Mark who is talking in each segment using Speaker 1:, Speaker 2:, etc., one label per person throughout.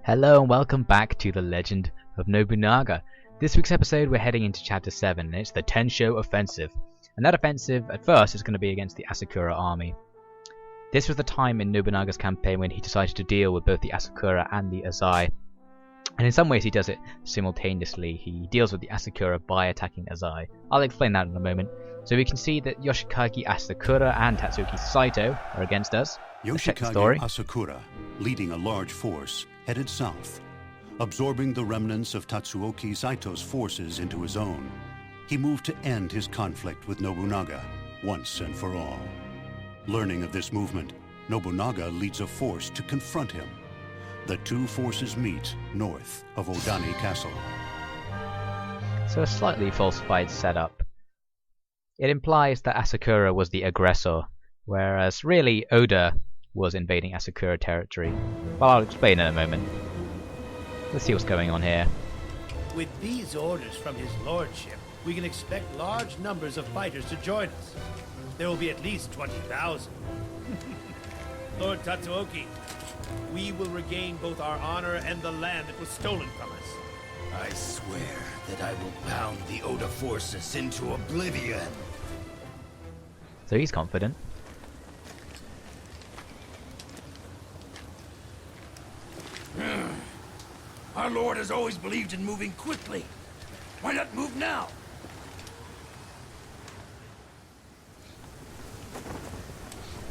Speaker 1: Hello and welcome back to the Legend of Nobunaga. This week's episode we're heading into chapter 7 and it's the Tensho offensive. And that offensive at first is going to be against the Asakura army. This was the time in Nobunaga's campaign when he decided to deal with both the Asakura and the Azai. And in some ways he does it simultaneously. He deals with the Asakura by attacking Azai. I'll explain that in a moment. So we can see that Yoshikage Asakura and Tatsuki Saito are against us.
Speaker 2: Yoshikage Asakura, leading a large force, headed south. Absorbing the remnants of Tatsuoki Saito's forces into his own, he moved to end his conflict with Nobunaga, once and for all. Learning of this movement, Nobunaga leads a force to confront him. The two forces meet north of Odani Castle.
Speaker 1: So a slightly falsified setup. It implies that Asakura was the aggressor, whereas really Oda was invading Asakura territory. Well, I'll explain in a moment. Let's see what's going on here.
Speaker 3: With these orders from his lordship, we can expect large numbers of fighters to join us. There will be at least 20,000. Lord Tatsuoki, we will regain both our honor and the land that was stolen from us.
Speaker 4: I swear that I will pound the Oda forces into oblivion.
Speaker 1: So he's confident.
Speaker 4: Our lord has always believed in moving quickly. Why not move now?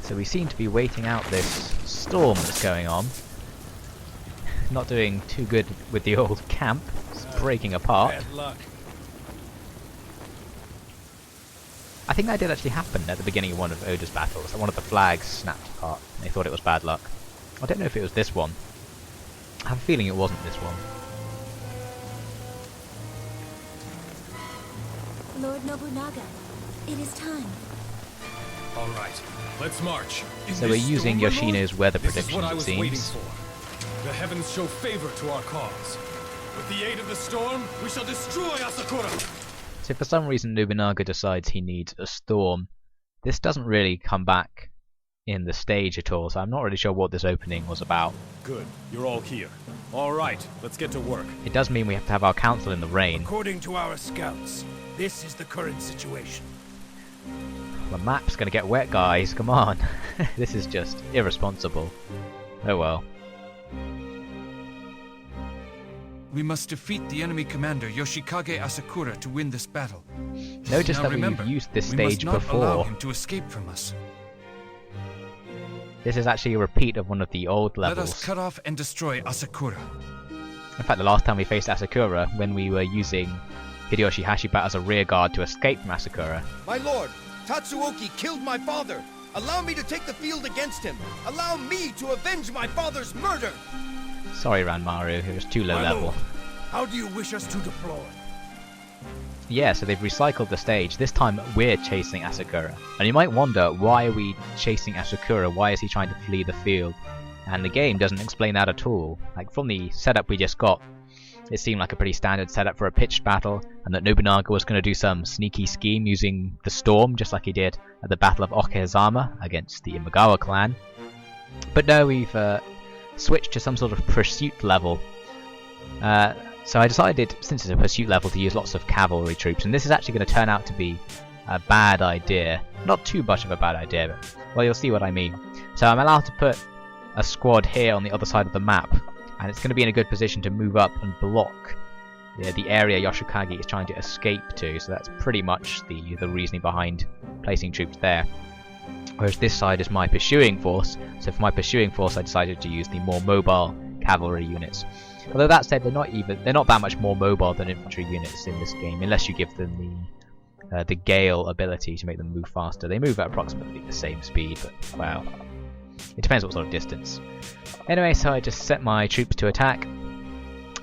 Speaker 1: So we seem to be waiting out this storm that's going on. Not doing too good with the old camp. It's breaking apart.
Speaker 3: Bad luck.
Speaker 1: I think that did actually happen at the beginning of one of Oda's battles. One of the flags snapped apart and they thought it was bad luck. I don't know if it was this one. I have a feeling it wasn't this one.
Speaker 5: Lord Nobunaga, it is time.
Speaker 6: All right, let's march.
Speaker 1: So we're using Yoshino's weather
Speaker 6: This is
Speaker 1: prediction,
Speaker 6: what I
Speaker 1: it
Speaker 6: was waiting
Speaker 1: seems.
Speaker 6: for. The heavens show favor to our cause. With the aid of the storm, we shall destroy Asakura.
Speaker 1: So for some reason Nobunaga decides he needs a storm. This doesn't really come back in the stage at all, so I'm not really sure what this opening was about.
Speaker 6: Good, you're all here. All right, let's get to work.
Speaker 1: It does mean we have to have our council in the rain.
Speaker 3: According to our scouts, this is the current situation.
Speaker 1: The map's gonna get wet, guys, come on. This is just irresponsible. Oh well.
Speaker 7: We must defeat the enemy commander Yoshikage Asakura to win this battle.
Speaker 1: Notice
Speaker 7: Now
Speaker 1: that
Speaker 7: remember,
Speaker 1: we've used this
Speaker 7: we must
Speaker 1: stage
Speaker 7: not allow
Speaker 1: before.
Speaker 7: him to escape from us.
Speaker 1: This is actually a repeat of one of the old
Speaker 7: Let
Speaker 1: levels.
Speaker 7: us cut off and destroy Asakura.
Speaker 1: In fact, the last time we faced Asakura, when we were using Hideyoshi Hashiba as a rear guard to escape from Asakura.
Speaker 8: My lord, Tatsuoki killed my father. Allow me to take the field against him. Allow me to avenge my father's murder.
Speaker 1: Sorry, Ranmaru, it was too low
Speaker 3: My
Speaker 1: level.
Speaker 3: lord, how do you wish us to deploy?
Speaker 1: Yeah, so they've recycled the stage. This time we're chasing Asakura. And you might wonder, why are we chasing Asakura? Why is he trying to flee the field? And the game doesn't explain that at all. Like, from the setup we just got, it seemed like a pretty standard setup for a pitched battle, and that Nobunaga was going to do some sneaky scheme using the storm, just like he did at the Battle of Okehazama against the Imagawa clan. But no, we've switched to some sort of pursuit level. So I decided, since it's a pursuit level, to use lots of cavalry troops, and this is actually going to turn out to be a bad idea. Not too much of a bad idea, but, well, you'll see what I mean. So I'm allowed to put a squad here on the other side of the map, and it's going to be in a good position to move up and block the area Yoshikage is trying to escape to, so that's pretty much the reasoning behind placing troops there. Whereas this side is my pursuing force, so for my pursuing force I decided to use the more mobile cavalry units. Although that said, they're not that much more mobile than infantry units in this game, unless you give them the Gale ability to make them move faster. They move at approximately the same speed, but wow, it depends what sort of distance. Anyway, so I just set my troops to attack,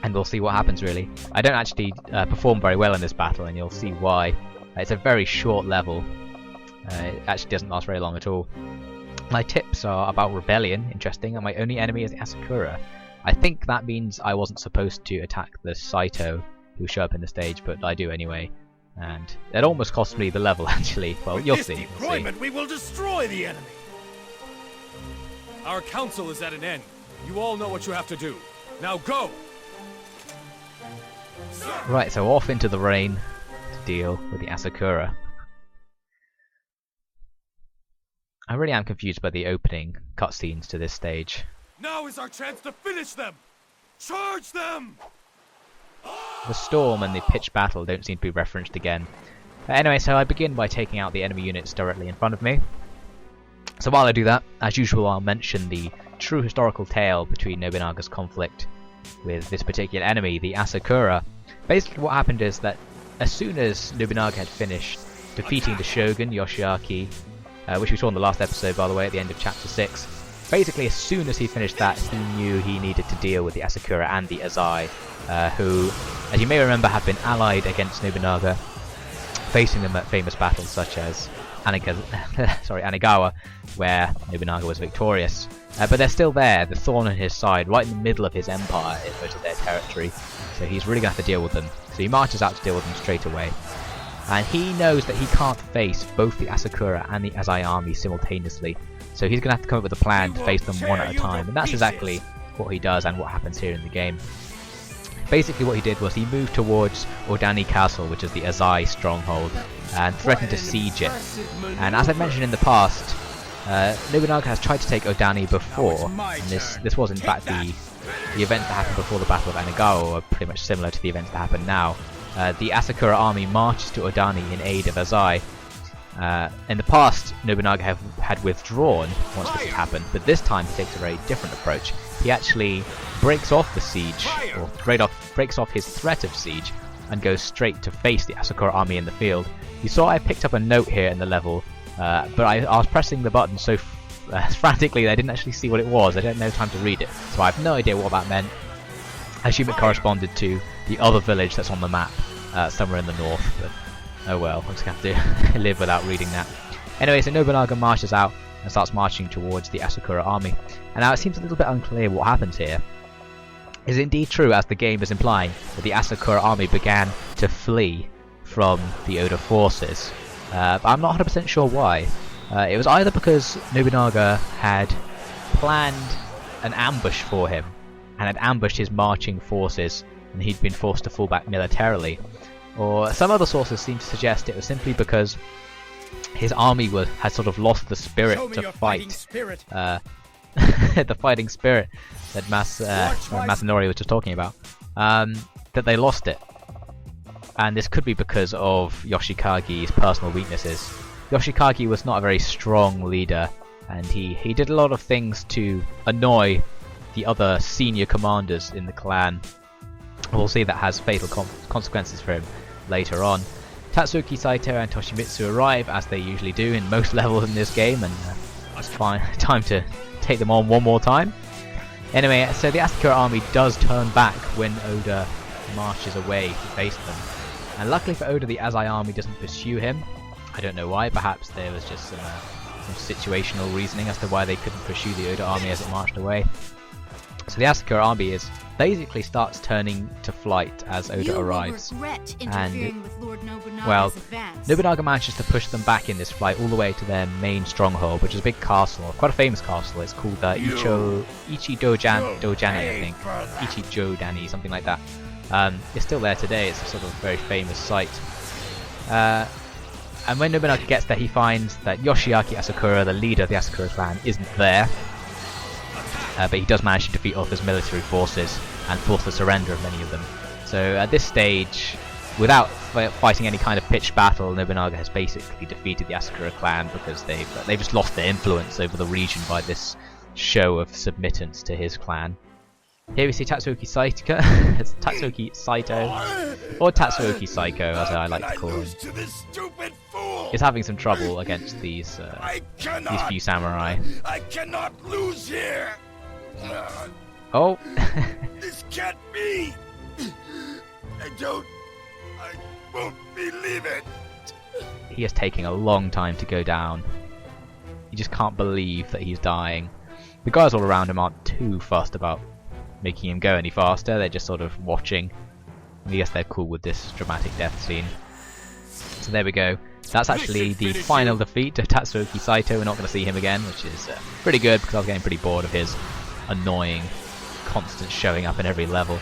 Speaker 1: and we'll see what happens really. I don't actually perform very well in this battle, and you'll see why. It's a very short level. It actually doesn't last very long at all. My tips are about rebellion, interesting, and my only enemy is Asakura. I think that means I wasn't supposed to attack the Saito who show up in the stage, but I do anyway. And it almost cost me the level, actually. Well, you'll see.
Speaker 3: Deployment, we will destroy the enemy.
Speaker 6: Our council is at an end. You all know what you have to do. Now go!
Speaker 1: Right, so off into the rain to deal with the Asakura. I really am confused by the opening cutscenes to this stage.
Speaker 6: Now is our chance to finish them! Charge them!
Speaker 1: The storm and the pitched battle don't seem to be referenced again. Anyway, so I begin by taking out the enemy units directly in front of me. So while I do that, as usual, I'll mention the true historical tale between Nobunaga's conflict with this particular enemy, the Asakura. Basically what happened is that as soon as Nobunaga had finished defeating the Shogun, Yoshiaki, which we saw in the last episode, by the way, at the end of chapter 6, basically as soon as he finished that, he knew he needed to deal with the Asakura and the Azai, who, as you may remember, have been allied against Nobunaga, facing them at famous battles such as Anigawa, where Nobunaga was victorious. But they're still there, the thorn in his side, right in the middle of his empire in most of their territory, so he's really going to have to deal with them. So he marches out to deal with them straight away. And he knows that he can't face both the Asakura and the Azai army simultaneously, so he's going to have to come up with a plan to face them one at a time, and that's exactly what he does and what happens here in the game. Basically what he did was he moved towards Odani Castle, which is the Azai stronghold, and threatened to siege it. And as I've mentioned in the past, Nobunaga has tried to take Odani before, and this was in fact the events that happened before the Battle of Anigawa were pretty much similar to the events that happen now. The Asakura army marches to Odani in aid of Azai. In the past, Nobunaga had withdrawn once this had happened, but this time he takes a very different approach. He actually breaks off the siege, or breaks off his threat of siege, and goes straight to face the Asakura army in the field. You saw I picked up a note here in the level, but I was pressing the button so frantically that I didn't actually see what it was. I didn't have time to read it, so I have no idea what that meant. I assume it corresponded to the other village that's on the map, somewhere in the north, but oh well, I'm just going to have to live without reading that. Anyway, so Nobunaga marches out and starts marching towards the Asakura army. And now it seems a little bit unclear what happens here. Is it indeed true, as the game is implying, that the Asakura army began to flee from the Oda forces? But I'm not 100% sure why. It was either because Nobunaga had planned an ambush for him, and had ambushed his marching forces, and he'd been forced to fall back militarily. Or some other sources seem to suggest it was simply because his army had sort of lost the spirit to fight. The fighting spirit that Masanori was just talking about. That they lost it. And this could be because of Yoshikage's personal weaknesses. Yoshikage was not a very strong leader, and he did a lot of things to annoy the other senior commanders in the clan. We'll see that has fatal consequences for him later on. Tatsuki Saito and Toshimitsu arrive, as they usually do in most levels in this game, and it's fine. Time to take them on one more time. Anyway, so the Asakura army does turn back when Oda marches away to face them. And luckily for Oda, the Azai army doesn't pursue him. I don't know why, perhaps there was just some situational reasoning as to why they couldn't pursue the Oda army as it marched away. So the Asakura army basically starts turning to flight as Oda arrives. And, well, Nobunaga manages to push them back in this flight all the way to their main stronghold, which is a big castle, quite a famous castle. It's called Ichidojani, I think. Ichidojani, something like that. It's still there today. It's a sort of very famous site. And when Nobunaga gets there, he finds that Yoshiaki Asakura, the leader of the Asakura clan, isn't there. But he does manage to defeat all of his military forces and force the surrender of many of them. So at this stage, without fighting any kind of pitched battle, Nobunaga has basically defeated the Asakura clan because they've just lost their influence over the region by this show of submittance to his clan. Here we see Tatsuki Saito, or Tatsuki Saiko, as I like to call him. He's having some trouble against these few samurai.
Speaker 4: I cannot lose here.
Speaker 1: Oh!
Speaker 4: This can't be. I won't believe it.
Speaker 1: He is taking a long time to go down. He just can't believe that he's dying. The guys all around him aren't too fussed about making him go any faster. They're just sort of watching. I guess they're cool with this dramatic death scene. So there we go. That's actually the final defeat of Tatsuoki Saito. We're not going to see him again, which is pretty good because I was getting pretty bored of his annoying, constant showing up in every level.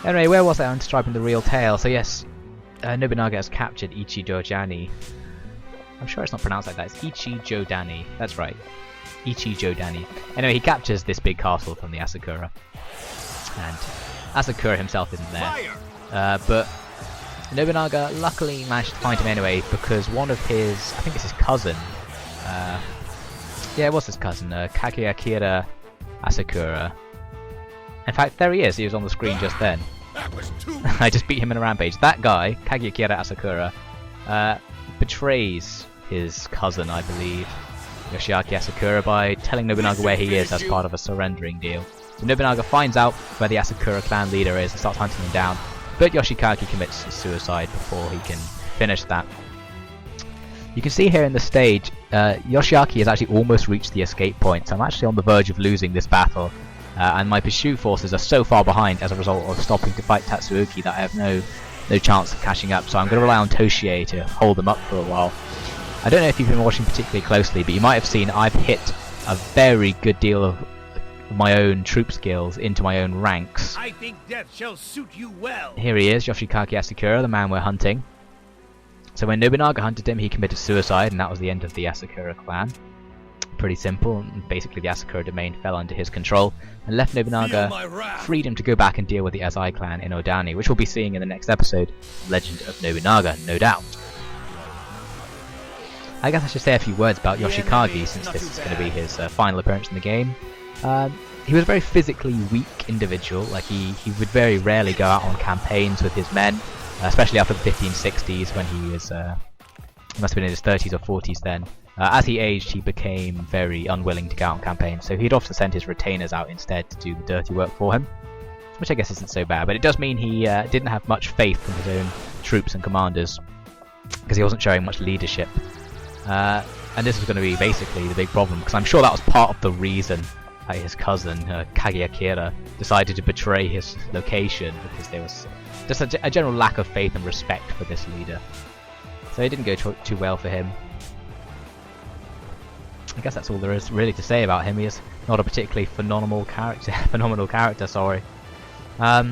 Speaker 1: Anyway, where was I on describing the real tale? So yes, Nobunaga has captured Ichijodani. I'm sure it's not pronounced like that. It's Ichijodani. That's right. Ichijodani. Anyway, he captures this big castle from the Asakura. And Asakura himself isn't there. But Nobunaga luckily managed to find him anyway because one of his, I think it's his cousin. Yeah, it was his cousin, Kageakira Asakura. In fact, there he is. He was on the screen just then. I just beat him in a rampage. That guy, Kageakira Asakura, betrays his cousin, I believe, Yoshikage Asakura, by telling Nobunaga where he is as part of a surrendering deal. So Nobunaga finds out where the Asakura clan leader is and starts hunting him down, but Yoshikage commits suicide before he can finish that. You can see here in the stage, Yoshiaki has actually almost reached the escape point, so I'm actually on the verge of losing this battle, and my pursuit forces are so far behind as a result of stopping to fight Tatsuoki that I have no chance of catching up, so I'm going to rely on Toshie to hold them up for a while. I don't know if you've been watching particularly closely, but you might have seen I've hit a very good deal of my own troop skills into my own ranks.
Speaker 3: I think death shall suit you well.
Speaker 1: Here he is, Yoshikage Asakura, the man we're hunting. So when Nobunaga hunted him, he committed suicide, and that was the end of the Asakura clan. Pretty simple. Basically, the Asakura domain fell under his control and left Nobunaga freedom to go back and deal with the Azai clan in Odani, which we'll be seeing in the next episode, Legend of Nobunaga, no doubt. I guess I should say a few words about Yoshikage, since this is going to be his final appearance in the game. He was a very physically weak individual. Like he would very rarely go out on campaigns with his men, especially after the 1560s when he was he must have been in his 30s or 40s then. As he aged, he became very unwilling to go out on campaigns, so he'd often send his retainers out instead to do the dirty work for him, which I guess isn't so bad, but it does mean he didn't have much faith in his own troops and commanders, because he wasn't showing much leadership. And this was going to be basically the big problem, because I'm sure that was part of the reason his cousin, Kageakira, decided to betray his location, because there was just a general lack of faith and respect for this leader. So it didn't go too well for him. I guess that's all there is really to say about him. He is not a particularly phenomenal character. Sorry. I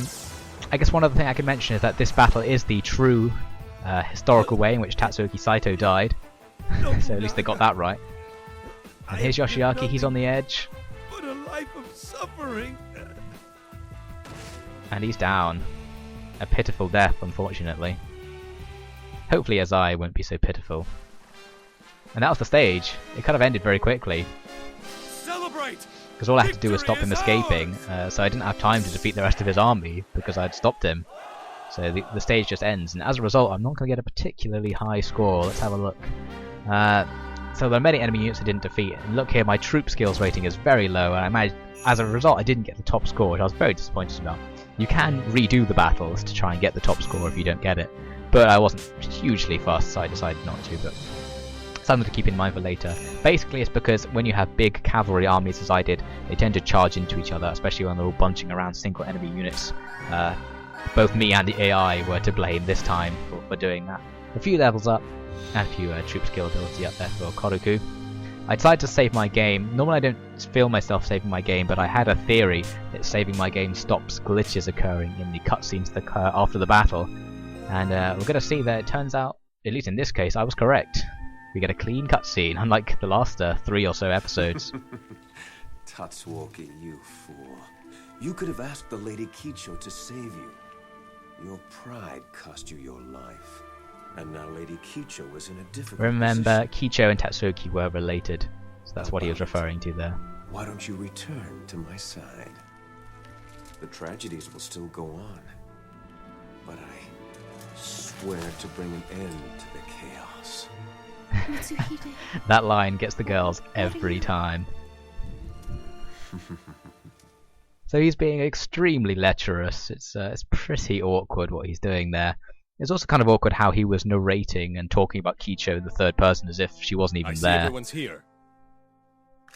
Speaker 1: guess one other thing I could mention is that this battle is the true historical way in which Tatsuoki Saito died. So at least they got that right. And here's Yoshiaki. He's on the edge.
Speaker 3: But a life of suffering.
Speaker 1: And he's down. A pitiful death, unfortunately. Hopefully Azai won't be so pitiful. And that was the stage. It kind of ended very quickly.
Speaker 6: Celebrate!
Speaker 1: Because all I had to do was stop him escaping, so I didn't have time to defeat the rest of his army because I'd stopped him. So the stage just ends, and as a result I'm not going to get a particularly high score. Let's have a look. So there are many enemy units I didn't defeat, and look here, my troop skills rating is very low, and as a result I didn't get the top score, which I was very disappointed about. You can redo the battles to try and get the top score if you don't get it, but I wasn't hugely fast, so I decided not to, but something to keep in mind for later. Basically it's because when you have big cavalry armies as I did, they tend to charge into each other, especially when they're all bunching around single enemy units. Both me and the AI were to blame this time for doing that. A few levels up, and a few troop skill ability up there for Koruku. I decided to save my game. Normally I don't feel myself saving my game, but I had a theory that saving my game stops glitches occurring in the cutscenes that occur after the battle. And we're going to see that it turns out, at least in this case, I was correct. We get a clean cutscene, unlike the last 3 or so episodes.
Speaker 9: Tatsuoki, you fool. You could have asked the Lady Kicho to save you. Your pride cost you your life. And now Lady Kicho is in a difficult
Speaker 1: Remember,
Speaker 9: position.
Speaker 1: Kicho and Tatsuoki were related, so that's what he was referring to there.
Speaker 9: Why don't you return to my side? The tragedies will still go on. But I swear to bring an end to the chaos.
Speaker 5: Mitsuhide.
Speaker 1: That line gets the girls every time. So he's being extremely lecherous. It's pretty awkward what he's doing there. It's also kind of awkward how he was narrating and talking about Kicho in the third person as if she wasn't even there.
Speaker 6: Everyone's here.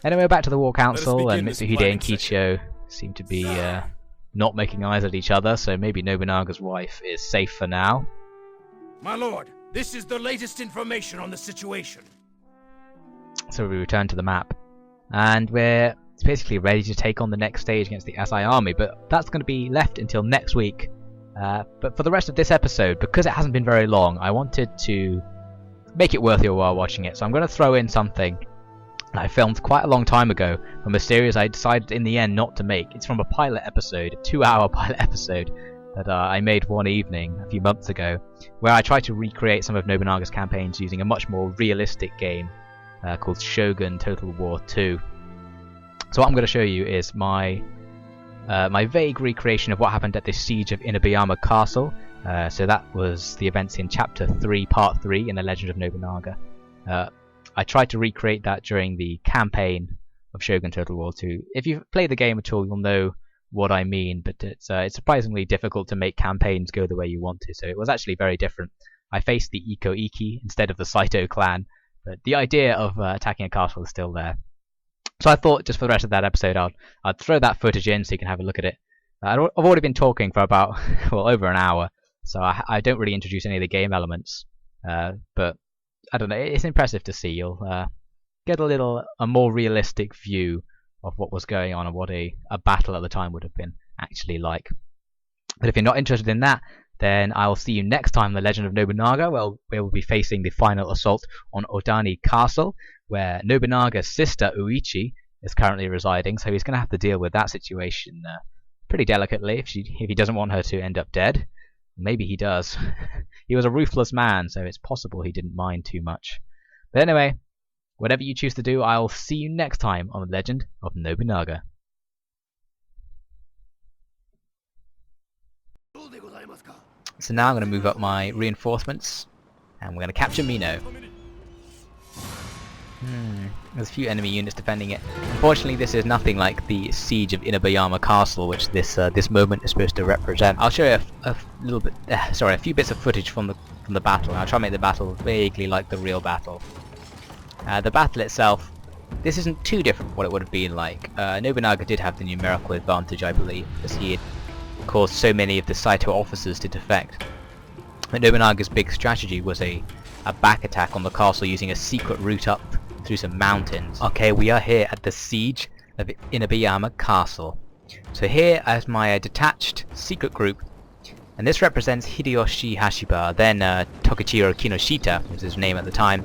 Speaker 1: Anyway, back to the War Council, and
Speaker 6: begin this
Speaker 1: Mitsuhide and
Speaker 6: planning
Speaker 1: Kicho seem to be not making eyes at each other, so maybe Nobunaga's wife is safe for now.
Speaker 4: My lord, this is the latest information on the situation.
Speaker 1: So we return to the map, and we're basically ready to take on the next stage against the Asai army, but that's going to be left until next week. But for the rest of this episode, because it hasn't been very long, I wanted to make it worth your while watching it, so I'm going to throw in something that I filmed quite a long time ago from a series I decided in the end not to make. It's from a pilot episode, a 2-hour pilot episode that I made one evening a few months ago, where I tried to recreate some of Nobunaga's campaigns using a much more realistic game called Shogun Total War 2. So what I'm going to show you is my vague recreation of what happened at the siege of Inabayama Castle. So that was the events in Chapter 3, Part 3 in the Legend of Nobunaga. I tried to recreate that during the campaign of Shogun Total War 2. If you've played the game at all, you'll know what I mean, but it's surprisingly difficult to make campaigns go the way you want to, so it was actually very different. I faced the Iko Iki instead of the Saito clan, but the idea of attacking a castle is still there. So I thought just for the rest of that episode I'd throw that footage in so you can have a look at it. I've already been talking for about over an hour, so I don't really introduce any of the game elements, but I don't know, it's impressive to see. You'll get a more realistic view of what was going on and what a battle at the time would have been actually like. But if you're not interested in that, then I will see you next time in the Legend of Nobunaga, where we'll be facing the final assault on Odani Castle, where Nobunaga's sister Uichi is currently residing, so he's going to have to deal with that situation pretty delicately if he doesn't want her to end up dead. Maybe he does. He was a ruthless man, so it's possible he didn't mind too much. But anyway, whatever you choose to do, I'll see you next time on the Legend of Nobunaga. So now I'm going to move up my reinforcements, and we're going to capture Mino. There's a few enemy units defending it. Unfortunately, this is nothing like the siege of Inabayama Castle, which this moment is supposed to represent. I'll show you a few bits of footage from the battle, and I'll try and make the battle vaguely like the real battle. The battle itself, this isn't too different from what it would have been like. Nobunaga did have the numerical advantage, I believe, as he had caused so many of the Saito officers to defect. But Nobunaga's big strategy was a back attack on the castle using a secret route up through some mountains. Okay, we are here at the siege of Inabayama Castle. So here is my detached secret group, and this represents Hideyoshi Hashiba, then Tokichiro Kinoshita was his name at the time,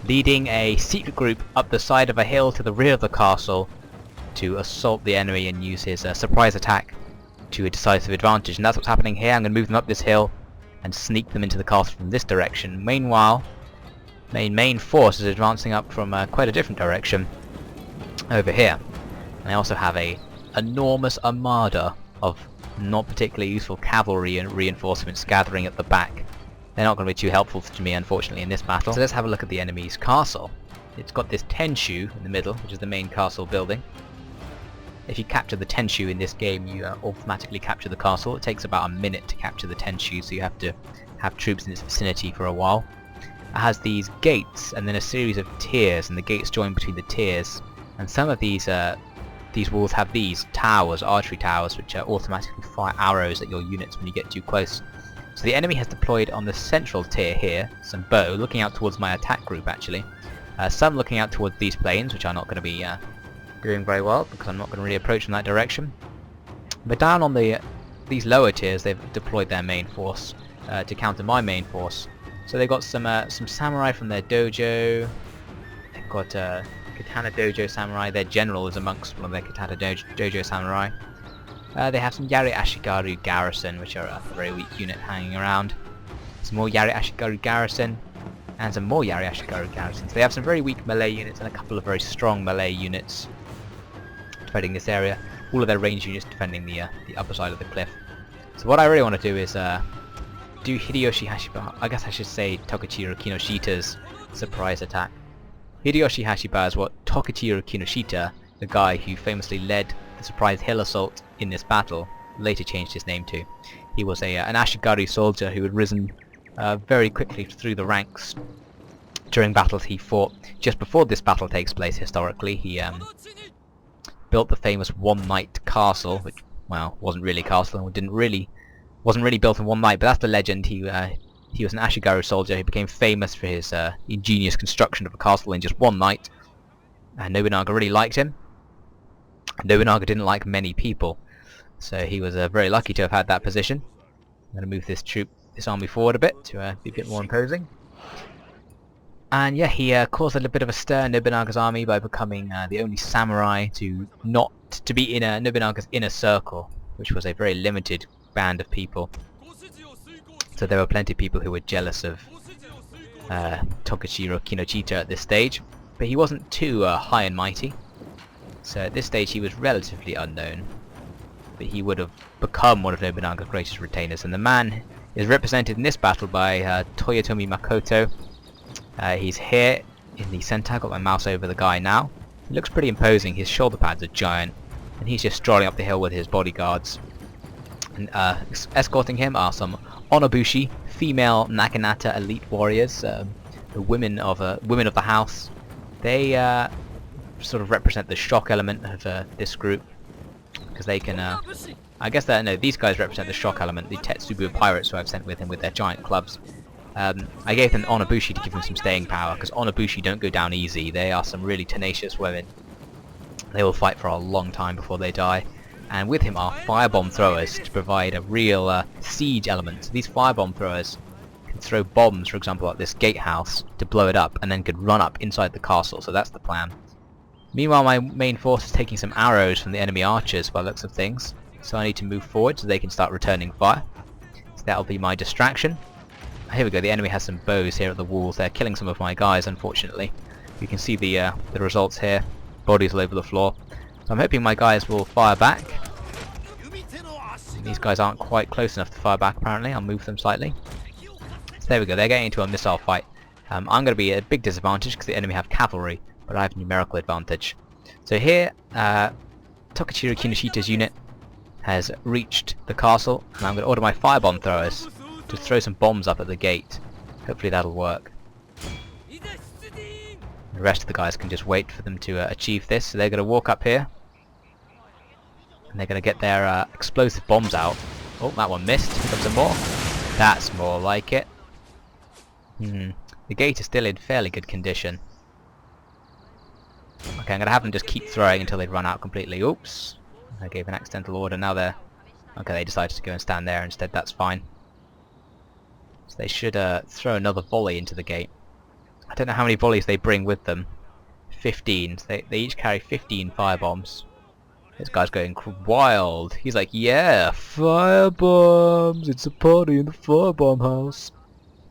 Speaker 1: leading a secret group up the side of a hill to the rear of the castle to assault the enemy and use his surprise attack to a decisive advantage. And that's what's happening here. I'm going to move them up this hill and sneak them into the castle from this direction. Meanwhile, main force is advancing up from quite a different direction over here. And I also have a enormous armada of not particularly useful cavalry and reinforcements gathering at the back. They're not going to be too helpful to me, unfortunately, in this battle. So let's have a look at the enemy's castle. It's got this Tenshu in the middle, which is the main castle building. If you capture the Tenshu in this game, you automatically capture the castle. It takes about a minute to capture the Tenshu, so you have to have troops in its vicinity for a while. It has these gates and then a series of tiers, and the gates join between the tiers. And some of these walls have these towers, archery towers, which automatically fire arrows at your units when you get too close. So the enemy has deployed on the central tier here some bow, looking out towards my attack group actually. Some looking out towards these plains, which are not going to be doing very well because I'm not going to really approach in that direction. But down on these lower tiers, they've deployed their main force to counter my main force. So they've got some samurai from their dojo. They've got Katana Dojo samurai. Their general is amongst one of their Katana Dojo samurai. They have some Yari Ashigaru garrison, which are a very weak unit hanging around. Some more Yari Ashigaru garrison, and some more Yari Ashigaru garrisons. They have some very weak melee units and a couple of very strong melee units defending this area. All of their range units defending the upper side of the cliff. So what I really want to do is do Hideyoshi Hashiba, I guess I should say Tokichiro Kinoshita's surprise attack. Hideyoshi Hashiba is what Tokichiro Kinoshita, the guy who famously led the surprise hill assault in this battle, later changed his name to. He was an Ashigaru soldier who had risen very quickly through the ranks during battles he fought. Just before this battle takes place historically, he built the famous one night castle, which, well, wasn't really a castle and wasn't really built in one night, but that's the legend. He was an Ashigaru soldier who became famous for his ingenious construction of a castle in just one night, and Nobunaga really liked him. Nobunaga didn't like many people, so he was very lucky to have had that position. I'm going to move this army forward a bit to be a bit more imposing. And yeah, he caused a little bit of a stir in Nobunaga's army by becoming the only samurai to be in Nobunaga's inner circle, which was a very limited band of people. So there were plenty of people who were jealous of Tokishiro Kinoshita at this stage, but he wasn't too high and mighty. So at this stage he was relatively unknown, but he would have become one of Nobunaga's greatest retainers. And the man is represented in this battle by Toyotomi Makoto. He's here in the center. I've got my mouse over the guy now. He looks pretty imposing. His shoulder pads are giant, and he's just strolling up the hill with his bodyguards. And escorting him are some Onobushi, female Naginata elite warriors, the women of the house. They sort of represent the shock element of this group, because they can. I guess that no, these guys represent the shock element, the Tetsubo pirates who I've sent with him with their giant clubs. I gave them Onobushi to give them some staying power, because Onobushi don't go down easy. They are some really tenacious women. They will fight for a long time before they die. And with him are firebomb throwers to provide a real siege element. So these firebomb throwers can throw bombs, for example, at this gatehouse to blow it up, and then could run up inside the castle. So that's the plan. Meanwhile, my main force is taking some arrows from the enemy archers by the looks of things. So I need to move forward so they can start returning fire. So that'll be my distraction. Here we go, the enemy has some bows here at the walls. They're killing some of my guys, unfortunately. You can see the results here. Bodies all over the floor. So I'm hoping my guys will fire back. These guys aren't quite close enough to fire back, apparently. I'll move them slightly. So there we go, they're getting into a missile fight. I'm going to be at a big disadvantage because the enemy have cavalry, but I have numerical advantage. So here, Tokichiro Kinoshita's unit has reached the castle, and I'm going to order my firebomb throwers to throw some bombs up at the gate. Hopefully that'll work. The rest of the guys can just wait for them to achieve this. So they're going to walk up here, and they're going to get their explosive bombs out. Oh, that one missed. Here comes some more. That's more like it. The gate is still in fairly good condition. Okay, I'm going to have them just keep throwing until they run out completely. Oops. I gave an accidental order. Now they're... Okay, they decided to go and stand there instead. That's fine. So they should throw another volley into the gate. I don't know how many volleys they bring with them. 15. So they each carry 15 firebombs. This guy's going wild. He's like, yeah, firebombs! It's a party in the firebomb house.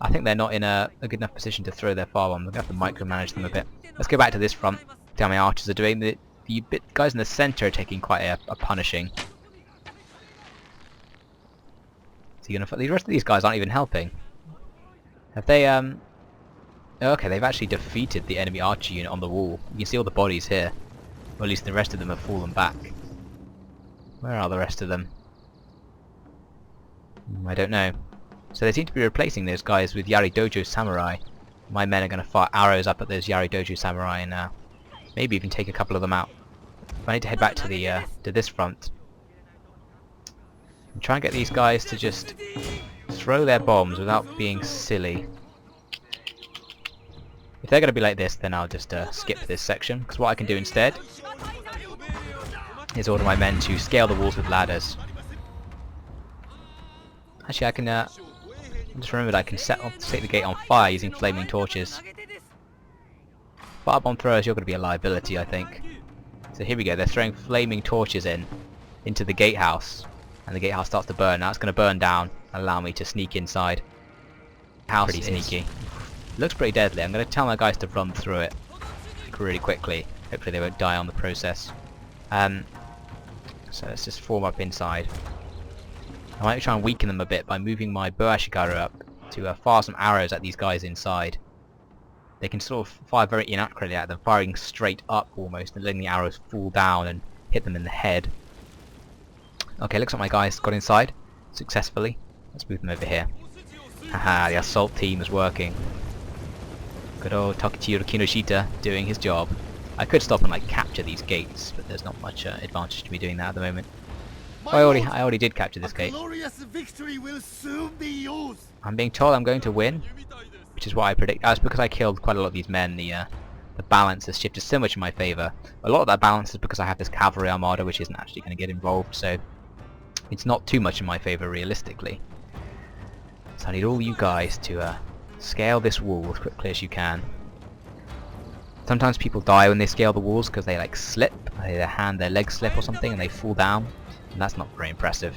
Speaker 1: I think they're not in a good enough position to throw their firebombs. I'm going to have to micromanage them a bit. Let's go back to this front. See how my archers are doing. The guys in the centre are taking quite a punishing. So the rest of these guys aren't even helping. Have they, okay, they've actually defeated the enemy archer unit on the wall. You can see all the bodies here. Or at least the rest of them have fallen back. Where are the rest of them? I don't know. So they seem to be replacing those guys with Yari-dojo samurai. My men are going to fire arrows up at those Yari-dojo samurai and maybe even take a couple of them out. I need to head back to this front and try and get these guys to just throw their bombs without being silly. If they're going to be like this, then I'll just skip this section, because what I can do instead is order my men to scale the walls with ladders. Actually, I can I just remembered I can set the gate on fire using flaming torches. Firebomb throwers, you're going to be a liability, I think. So here we go, they're throwing flaming torches into the gatehouse, and the gatehouse starts to burn. Now it's going to burn down and allow me to sneak inside. House pretty sneaky. Looks pretty deadly. I'm going to tell my guys to run through it really quickly. Hopefully they won't die on the process. So let's just form up inside. I might try and weaken them a bit by moving my bow Ashigaru up to fire some arrows at these guys inside. They can sort of fire very inaccurately at them, firing straight up almost, and letting the arrows fall down and hit them in the head. Okay, looks like my guys got inside successfully. Let's move them over here. Haha, the assault team is working. Good old Tokichiro Kinoshita doing his job. I could stop and like capture these gates, but there's not much advantage to me doing that at the moment. Oh, I already did capture this gate.
Speaker 3: Glorious victory will soon be yours.
Speaker 1: I'm being told I'm going to win, which is what I predict. That's because I killed quite a lot of these men. The balance has shifted so much in my favour. A lot of that balance is because I have this cavalry armada, which isn't actually going to get involved, so it's not too much in my favour realistically. So I need all you guys to scale this wall as quickly as you can. Sometimes people die when they scale the walls because they like slip, their legs slip or something, and they fall down, and that's not very impressive.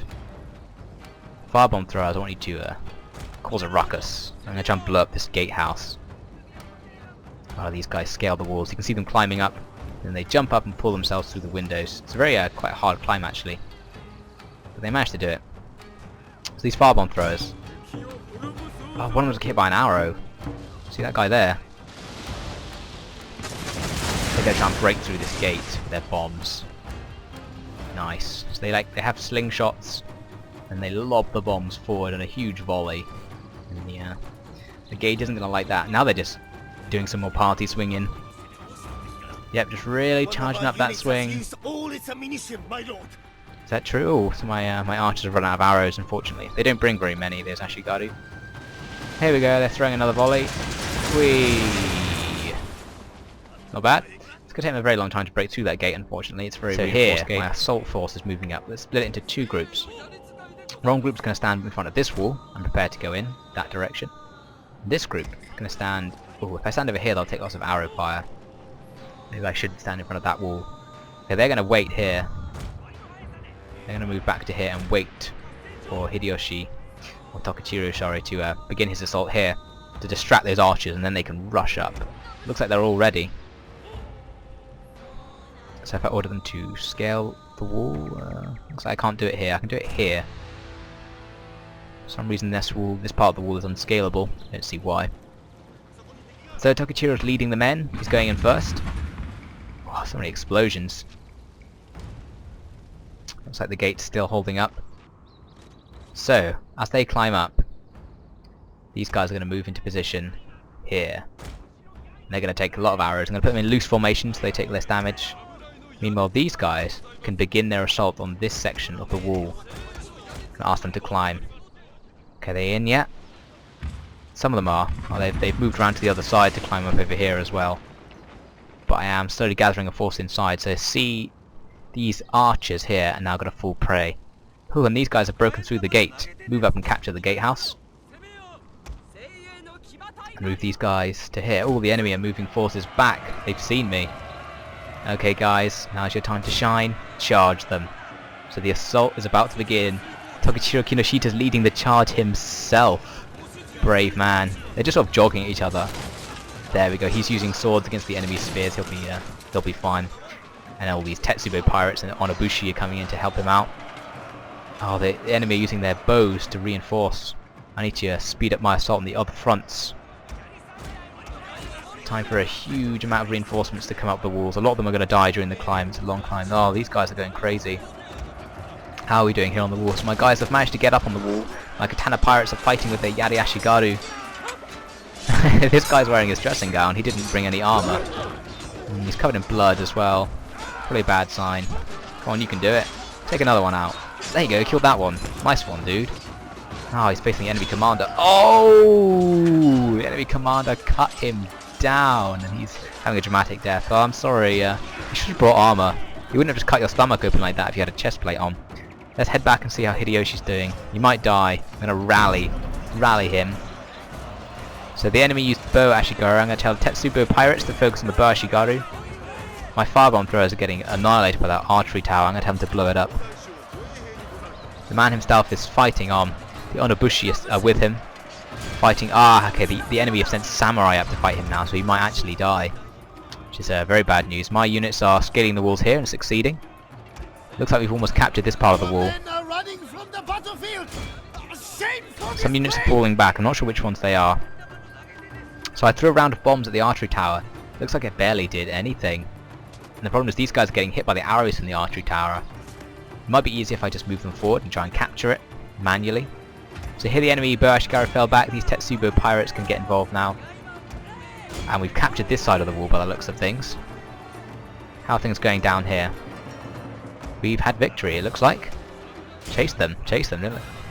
Speaker 1: Firebomb throwers, I want you to cause a ruckus. I'm going to try and blow up this gatehouse. Oh, these guys scale the walls. You can see them climbing up, and they jump up and pull themselves through the windows. It's a very quite a hard climb actually, but they managed to do it. So these firebomb throwers. Oh, one of them was hit by an arrow. See that guy there? They're going to try and break through this gate with their bombs. Nice. So they have slingshots, and they lob the bombs forward in a huge volley. And the gate isn't going to like that. Now they're just doing some more party swinging. Yep, just really charging up that swing. Is that true? Oh, so my archers have run out of arrows, unfortunately. They don't bring very many, there's Ashigaru. Here we go, they're throwing another volley. Whee! Not bad. It's going to take them a very long time to break through that gate, unfortunately. It's very reinforced gate. My assault force is moving up. Let's split it into two groups. Wrong group's going to stand in front of this wall and prepare to go in that direction. This group is going to stand... Oh, if I stand over here, they'll take lots of arrow fire. Maybe I should stand in front of that wall. Okay, they're going to wait here. They're going to move back to here and wait for Hideyoshi, or Tokichiro, sorry, to begin his assault here to distract those archers, and then they can rush up. Looks like they're all ready. So if I order them to scale the wall, looks like I can't do it here. I can do it here. For some reason this part of the wall is unscalable. I don't see why. So Tokichiro's leading the men. He's going in first. Wow, so many explosions. Looks like the gate's still holding up. So, as they climb up, these guys are going to move into position here. And they're going to take a lot of arrows. I'm going to put them in loose formation so they take less damage. Meanwhile, these guys can begin their assault on this section of the wall. I'm going to ask them to climb. Okay, are they in yet? Some of them are. Well, they've moved around to the other side to climb up over here as well. But I am slowly gathering a force inside. So see, these archers here are now going to fall prey. Ooh, and these guys have broken through the gate. Move up and capture the gatehouse. And move these guys to here. Oh, the enemy are moving forces back. They've seen me. Okay guys, now's your time to shine. Charge them. So the assault is about to begin. Tokichiro Kinoshita's leading the charge himself. Brave man. They're just sort of jogging at each other. There we go. He's using swords against the enemy's spears. He'll be fine. And all these Tetsubo pirates and Onobushi are coming in to help him out. Oh, the enemy are using their bows to reinforce. I need to speed up my assault on the other fronts. Time for a huge amount of reinforcements to come up the walls. A lot of them are going to die during the climb. It's a long climb. Oh, these guys are going crazy. How are we doing here on the wall? So my guys have managed to get up on the wall. My Katana pirates are fighting with their Yari Ashigaru. This guy's wearing his dressing gown. He didn't bring any armor. He's covered in blood as well. Probably a bad sign. Come on, you can do it. Take another one out. There you go, killed that one. Nice one, dude. Oh, he's facing the enemy commander. Oh! The enemy commander cut him down, and he's having a dramatic death. Oh, I'm sorry. You should have brought armor. You wouldn't have just cut your stomach open like that if you had a chest plate on. Let's head back and see how Hideyoshi's doing. He might die. I'm going to rally him. So the enemy used bow Ashigaru. I'm going to tell the Tetsubo pirates to focus on the bow Ashigaru. My firebomb throwers are getting annihilated by that archery tower. I'm going to tell them to blow it up. The man himself is fighting on. The Onobushi are with him. Fighting. Okay, the enemy have sent samurai up to fight him now, so he might actually die. Which is very bad news. My units are scaling the walls here and succeeding. Looks like we've almost captured this part of the wall. Some units are falling back. I'm not sure which ones they are. So I threw a round of bombs at the archery tower. Looks like it barely did anything. And the problem is these guys are getting hit by the arrows from the archery tower. It might be easier if I just move them forward and try and capture it manually. So here the enemy bow Ashigaru fell back. These Tetsubo pirates can get involved now. And we've captured this side of the wall by the looks of things. How are things going down here? We've had victory, it looks like. Chase them, chase them.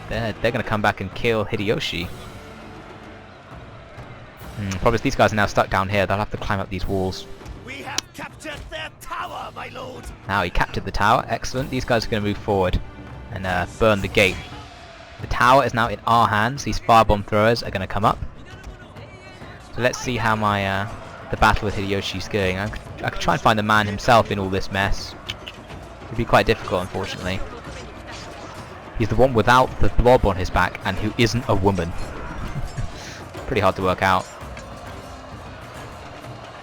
Speaker 1: They're going to come back and kill Hideyoshi. Probably these guys are now stuck down here. They'll have to climb up these walls.
Speaker 3: We have captured their tower, my lord.
Speaker 1: Now he captured the tower. Excellent. These guys are going to move forward and burn the gate. The tower is now in our hands. These firebomb throwers are going to come up. So let's see how my the battle with Hideyoshi is going. I could try and find the man himself in all this mess. It'd be quite difficult, unfortunately. He's the one without the blob on his back and who isn't a woman. Pretty hard to work out.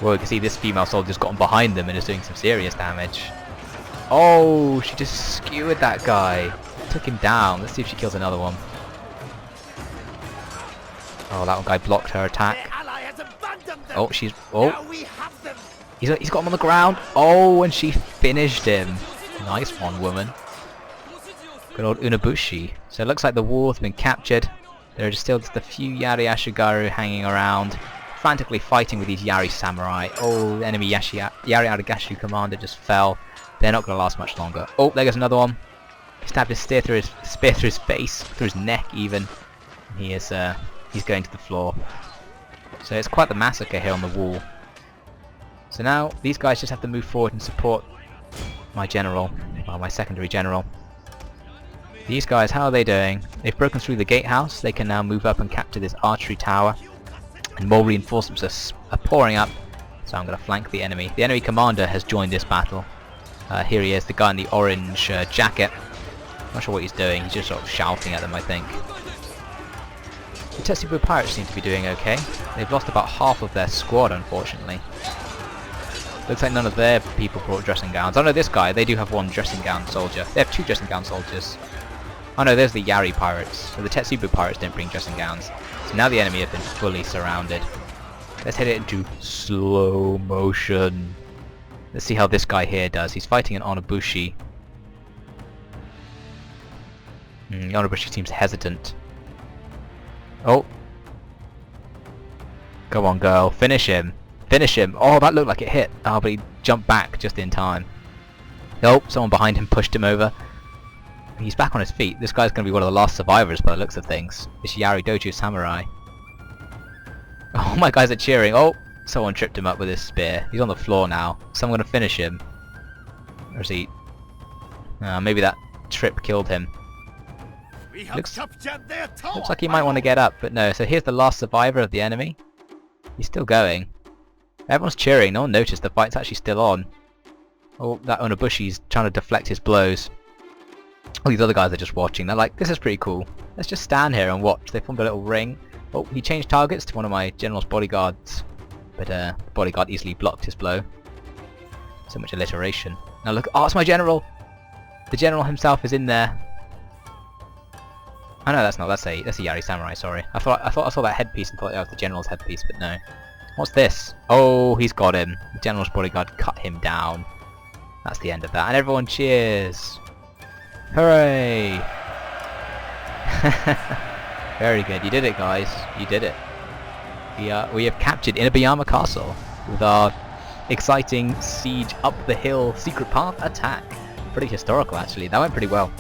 Speaker 1: Well, you can see this female soldier's gotten behind them and is doing some serious damage. Oh, she just skewered that guy. Took him down. Let's see if she kills another one. Oh, that one guy blocked her attack. Oh, she's... Oh! He's got him on the ground. Oh, and she finished him. Nice one, woman. Good old Unabushi. So it looks like the wall has been captured. There are still just a few Yari Ashigaru hanging around, frantically fighting with these Yari samurai. Oh, the enemy Yari Arigashu commander just fell. They're not going to last much longer. Oh, there goes another one. He stabbed his spear through his face, through his neck even. He is he's going to the floor. So it's quite the massacre here on the wall. So now these guys just have to move forward and support my general, well, my secondary general. These guys, how are they doing? They've broken through the gatehouse. They can now move up and capture this archery tower. And more reinforcements are pouring up. So I'm going to flank the enemy. The enemy commander has joined this battle. Here he is, the guy in the orange jacket. Not sure what he's doing. He's just sort of shouting at them, I think. The Tetsubo pirates seem to be doing okay. They've lost about half of their squad, unfortunately. Looks like none of their people brought dressing gowns. Oh no, this guy, they do have one dressing gown soldier. They have two dressing gown soldiers. Oh no, there's the Yari pirates. So the Tetsubo pirates don't bring dressing gowns. So now the enemy have been fully surrounded. Let's hit it into slow motion. Let's see how this guy here does. He's fighting an Onobushi. Onobushi seems hesitant. Oh. Go on, girl. Finish him. Finish him. Oh, that looked like it hit. Oh, but he jumped back just in time. Oh, someone behind him pushed him over. He's back on his feet. This guy's going to be one of the last survivors by the looks of things. This Yari Doju samurai. Oh, my guys are cheering. Oh, someone tripped him up with his spear. He's on the floor now. Someone going to finish him. Or is he... maybe that trip killed him. Looks like he might want to get up, but no. So here's the last survivor of the enemy. He's still going. Everyone's cheering. No one noticed the fight's actually still on. Oh, that Onobushi's trying to deflect his blows. All these other guys are just watching. They're like, this is pretty cool. Let's just stand here and watch. They formed a little ring. Oh, he changed targets to one of my general's bodyguards. But the bodyguard easily blocked his blow. So much alliteration. Now look, oh, it's my general! The general himself is in there. Oh no, that's not. That's a Yari samurai. Sorry. I thought I saw that headpiece and thought that was the general's headpiece, but no. What's this? Oh, he's got him. The general's bodyguard cut him down. That's the end of that, and everyone cheers. Hooray! Very good. You did it, guys. You did it. We have captured Inabayama Castle with our exciting siege up the hill secret path attack. Pretty historical, actually. That went pretty well.